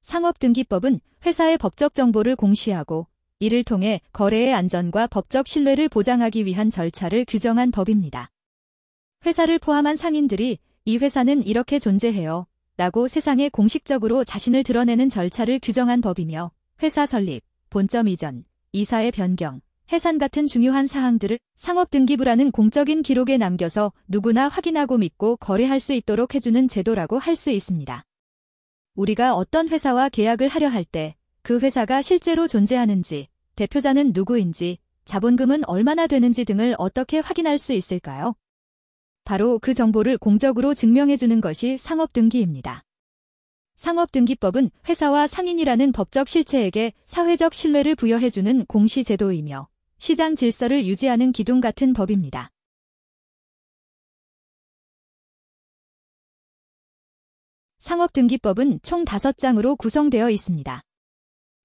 상업등기법은 회사의 법적 정보를 공시하고 이를 통해 거래의 안전과 법적 신뢰를 보장하기 위한 절차를 규정한 법입니다. 회사를 포함한 상인들이 이 회사는 이렇게 존재해요 라고 세상에 공식적으로 자신을 드러내는 절차를 규정한 법이며 회사 설립, 본점 이전, 이사의 변경, 해산 같은 중요한 사항들을 상업등기부라는 공적인 기록에 남겨서 누구나 확인하고 믿고 거래할 수 있도록 해주는 제도라고 할 수 있습니다. 우리가 어떤 회사와 계약을 하려 할 때 그 회사가 실제로 존재하는지, 대표자는 누구인지, 자본금은 얼마나 되는지 등을 어떻게 확인할 수 있을까요? 바로 그 정보를 공적으로 증명해주는 것이 상업등기입니다. 상업등기법은 회사와 상인이라는 법적 실체에게 사회적 신뢰를 부여해주는 공시제도이며 시장 질서를 유지하는 기둥 같은 법입니다. 상업등기법은 총 5장으로 구성되어 있습니다.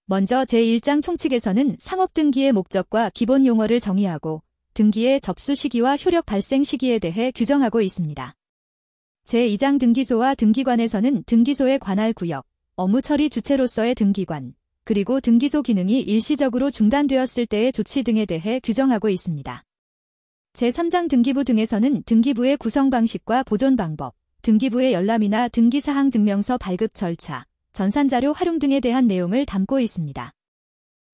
먼저 제1장 총칙에서는 상업등기의 목적과 기본 용어를 정의하고 등기의 접수 시기와 효력 발생 시기에 대해 규정하고 있습니다. 제2장 등기소와 등기관에서는 등기소의 관할 구역, 업무 처리 주체로서의 등기관, 그리고 등기소 기능이 일시적으로 중단되었을 때의 조치 등에 대해 규정하고 있습니다. 제3장 등기부 등에서는 등기부의 구성 방식과 보존 방법, 등기부의 열람이나 등기사항 증명서 발급 절차, 전산자료 활용 등에 대한 내용을 담고 있습니다.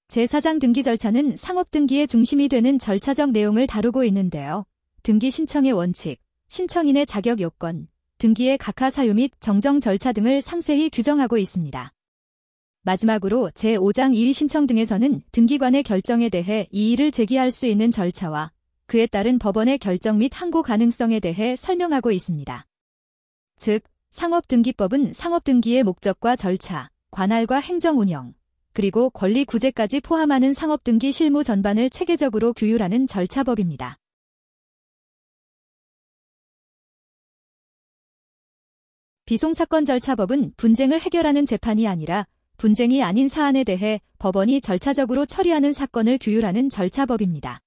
제4장 등기 절차는 상업등기의 중심이 되는 절차적 내용을 다루고 있는데요. 등기 신청의 원칙, 신청인의 자격 요건, 등기의 각하 사유 및 정정 절차 등을 상세히 규정하고 있습니다. 마지막으로 제5장 이의 신청 등에서는 등기관의 결정에 대해 이의를 제기할 수 있는 절차와 그에 따른 법원의 결정 및 항고 가능성에 대해 설명하고 있습니다. 즉, 상업등기법은 상업등기의 목적과 절차, 관할과 행정 운영, 그리고 권리 구제까지 포함하는 상업등기 실무 전반을 체계적으로 규율하는 절차법입니다. 비송사건 절차법은 분쟁을 해결하는 재판이 아니라 분쟁이 아닌 사안에 대해 법원이 절차적으로 처리하는 사건을 규율하는 절차법입니다.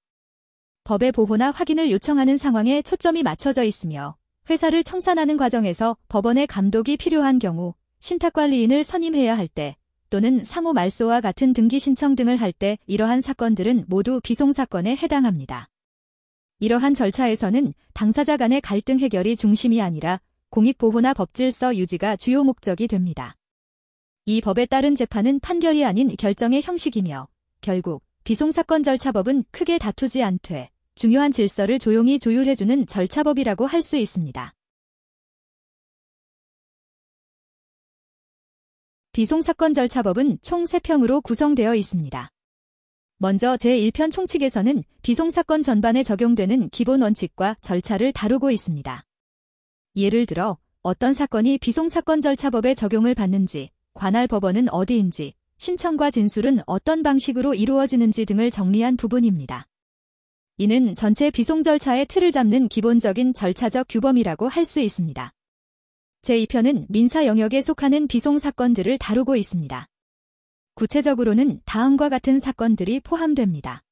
법의 보호나 확인을 요청하는 상황에 초점이 맞춰져 있으며 회사를 청산하는 과정에서 법원의 감독이 필요한 경우, 신탁관리인을 선임해야 할 때, 또는 상호 말소와 같은 등기 신청 등을 할 때 이러한 사건들은 모두 비송사건에 해당합니다. 이러한 절차에서는 당사자 간의 갈등 해결이 중심이 아니라 공익보호나 법질서 유지가 주요 목적이 됩니다. 이 법에 따른 재판은 판결이 아닌 결정의 형식이며 결국 비송사건 절차법은 크게 다투지 않되 중요한 질서를 조용히 조율해주는 절차법이라고 할 수 있습니다. 비송사건 절차법은 총 3편으로 구성되어 있습니다. 먼저 제1편 총칙에서는 비송사건 전반에 적용되는 기본 원칙과 절차를 다루고 있습니다. 예를 들어 어떤 사건이 비송사건 절차법에 적용을 받는지, 관할 법원은 어디인지, 신청과 진술은 어떤 방식으로 이루어지는지 등을 정리한 부분입니다. 이는 전체 비송 절차의 틀을 잡는 기본적인 절차적 규범이라고 할 수 있습니다. 제2편은 민사 영역에 속하는 비송 사건들을 다루고 있습니다. 구체적으로는 다음과 같은 사건들이 포함됩니다.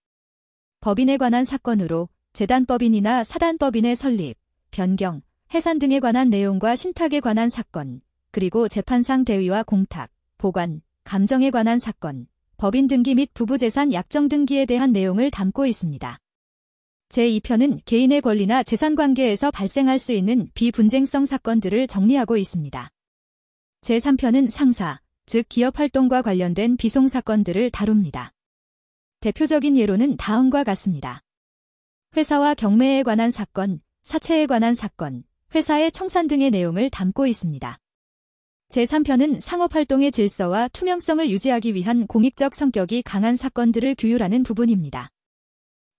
법인에 관한 사건으로 재단법인이나 사단법인의 설립, 변경, 해산 등에 관한 내용과 신탁에 관한 사건, 그리고 재판상 대위와 공탁, 보관, 감정에 관한 사건, 법인 등기 및 부부재산 약정 등기에 대한 내용을 담고 있습니다. 제2편은 개인의 권리나 재산 관계에서 발생할 수 있는 비분쟁성 사건들을 정리하고 있습니다. 제3편은 상사, 즉 기업 활동과 관련된 비송 사건들을 다룹니다. 대표적인 예로는 다음과 같습니다. 회사와 경매에 관한 사건, 사채에 관한 사건, 회사의 청산 등의 내용을 담고 있습니다. 제3편은 상업활동의 질서와 투명성을 유지하기 위한 공익적 성격이 강한 사건들을 규율하는 부분입니다.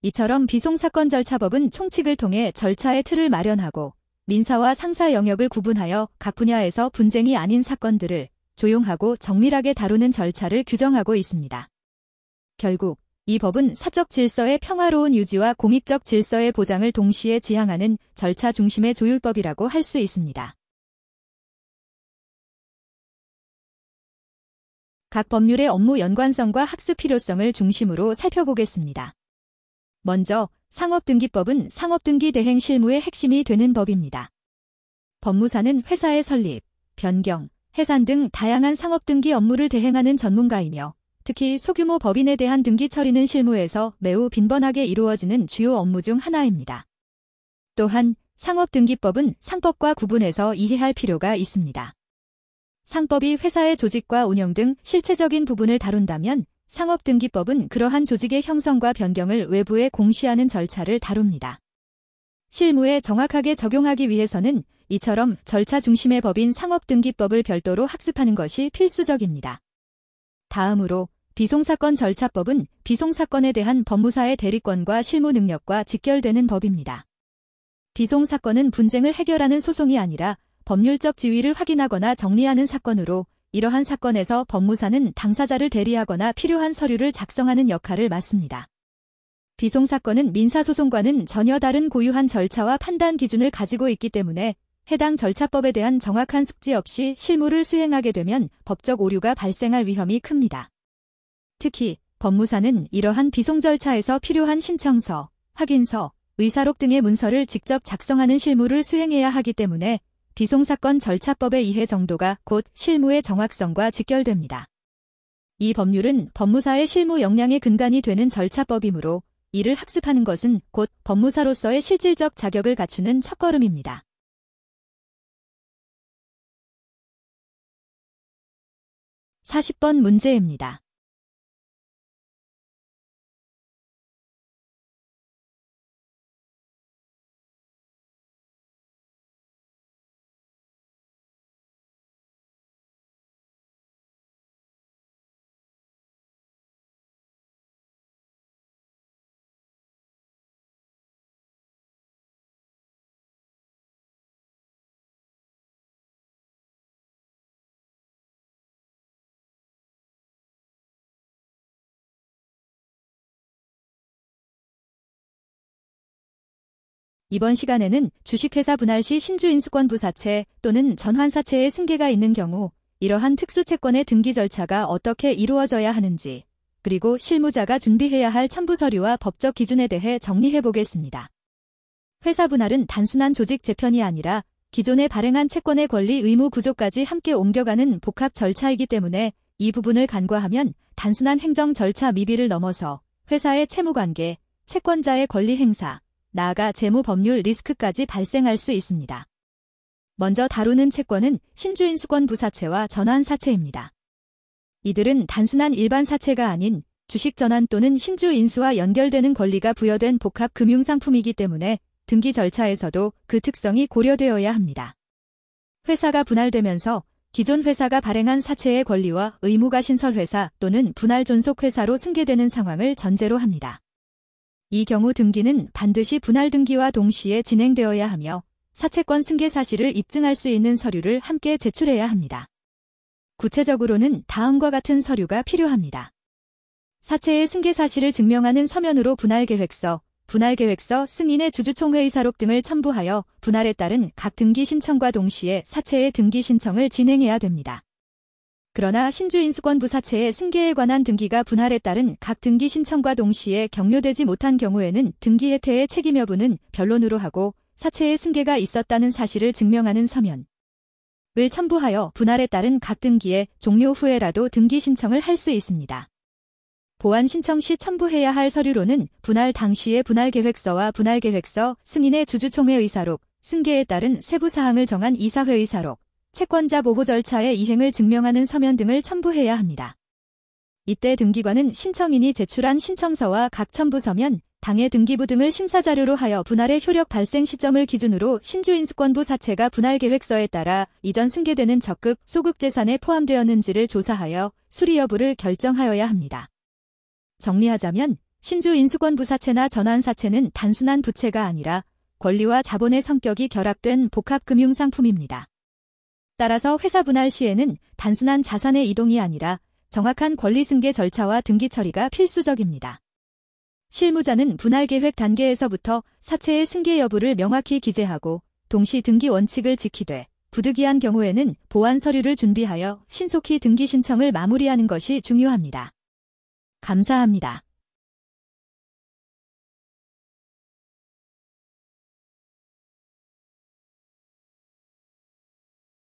이처럼 비송사건 절차법은 총칙을 통해 절차의 틀을 마련하고 민사와 상사 영역을 구분하여 각 분야에서 분쟁이 아닌 사건들을 조용하고 정밀하게 다루는 절차를 규정하고 있습니다. 결국 이 법은 사적 질서의 평화로운 유지와 공익적 질서의 보장을 동시에 지향하는 절차 중심의 조율법이라고 할 수 있습니다. 각 법률의 업무 연관성과 학습 필요성을 중심으로 살펴보겠습니다. 먼저 상업등기법은 상업등기 대행 실무의 핵심이 되는 법입니다. 법무사는 회사의 설립, 변경, 해산 등 다양한 상업 등기 업무를 대행하는 전문가이며 특히 소규모 법인에 대한 등기 처리는 실무에서 매우 빈번하게 이루어지는 주요 업무 중 하나입니다. 또한 상업등기법은 상법과 구분해서 이해할 필요가 있습니다. 상법이 회사의 조직과 운영 등 실체적인 부분을 다룬다면 상업등기법은 그러한 조직의 형성과 변경을 외부에 공시하는 절차를 다룹니다. 실무에 정확하게 적용하기 위해서는 이처럼 절차 중심의 법인 상업등기법을 별도로 학습하는 것이 필수적입니다. 다음으로 비송사건 절차법은 비송사건에 대한 법무사의 대리권과 실무 능력과 직결되는 법입니다. 비송사건은 분쟁을 해결하는 소송이 아니라 법률적 지위를 확인하거나 정리하는 사건으로 이러한 사건에서 법무사는 당사자를 대리하거나 필요한 서류를 작성하는 역할을 맡습니다. 비송사건은 민사소송과는 전혀 다른 고유한 절차와 판단 기준을 가지고 있기 때문에 해당 절차법에 대한 정확한 숙지 없이 실무를 수행하게 되면 법적 오류가 발생할 위험이 큽니다. 특히 법무사는 이러한 비송 절차에서 필요한 신청서, 확인서, 의사록 등의 문서를 직접 작성하는 실무를 수행해야 하기 때문에 비송사건 절차법의 이해 정도가 곧 실무의 정확성과 직결됩니다. 이 법률은 법무사의 실무 역량의 근간이 되는 절차법이므로 이를 학습하는 것은 곧 법무사로서의 실질적 자격을 갖추는 첫걸음입니다. (40번) 문제입니다. 이번 시간에는 주식회사 분할 시 신주인수권 부사채 또는 전환사채의 승계가 있는 경우 이러한 특수채권의 등기 절차가 어떻게 이루어져야 하는지, 그리고 실무자가 준비해야 할 첨부서류와 법적 기준에 대해 정리해 보겠습니다. 회사 분할은 단순한 조직 재편이 아니라 기존에 발행한 채권의 권리 의무 구조까지 함께 옮겨가는 복합 절차이기 때문에 이 부분을 간과하면 단순한 행정 절차 미비를 넘어서 회사의 채무관계, 채권자의 권리 행사, 나아가 재무 법률 리스크까지 발생할 수 있습니다. 먼저 다루는 채권은 신주인수권 부사채와 전환사채입니다. 이들은 단순한 일반 사채가 아닌 주식 전환 또는 신주인수와 연결되는 권리가 부여된 복합 금융상품이기 때문에 등기 절차에서도 그 특성이 고려되어야 합니다. 회사가 분할되면서 기존 회사가 발행한 사채의 권리와 의무가 신설회사 또는 분할 존속회사로 승계되는 상황을 전제로 합니다. 이 경우 등기는 반드시 분할 등기와 동시에 진행되어야 하며 사채권 승계 사실을 입증할 수 있는 서류를 함께 제출해야 합니다. 구체적으로는 다음과 같은 서류가 필요합니다. 사채의 승계 사실을 증명하는 서면으로 분할계획서, 분할계획서 승인의 주주총회의사록 등을 첨부하여 분할에 따른 각 등기 신청과 동시에 사채의 등기 신청을 진행해야 됩니다. 그러나 신주인수권 부사채의 승계에 관한 등기가 분할에 따른 각 등기 신청과 동시에 격려되지 못한 경우에는 등기 해태의 책임 여부는 변론으로 하고 사채의 승계가 있었다는 사실을 증명하는 서면을 첨부하여 분할에 따른 각 등기의 종료 후에라도 등기 신청을 할 수 있습니다. 보완 신청 시 첨부해야 할 서류로는 분할 당시의 분할계획서와 분할계획서, 승인의 주주총회의사록, 승계에 따른 세부사항을 정한 이사회의사록, 채권자 보호 절차의 이행을 증명하는 서면 등을 첨부해야 합니다. 이때 등기관은 신청인이 제출한 신청서와 각 첨부 서면, 당해 등기부 등을 심사자료로 하여 분할의 효력 발생 시점을 기준으로 신주인수권부 사채가 분할계획서에 따라 이전 승계되는 적극, 소극 재산에 포함되었는지를 조사하여 수리 여부를 결정하여야 합니다. 정리하자면 신주인수권부 사채나 전환사채는 단순한 부채가 아니라 권리와 자본의 성격이 결합된 복합금융상품입니다. 따라서 회사 분할 시에는 단순한 자산의 이동이 아니라 정확한 권리 승계 절차와 등기 처리가 필수적입니다. 실무자는 분할 계획 단계에서부터 사채의 승계 여부를 명확히 기재하고 동시 등기 원칙을 지키되 부득이한 경우에는 보완 서류를 준비하여 신속히 등기 신청을 마무리하는 것이 중요합니다. 감사합니다.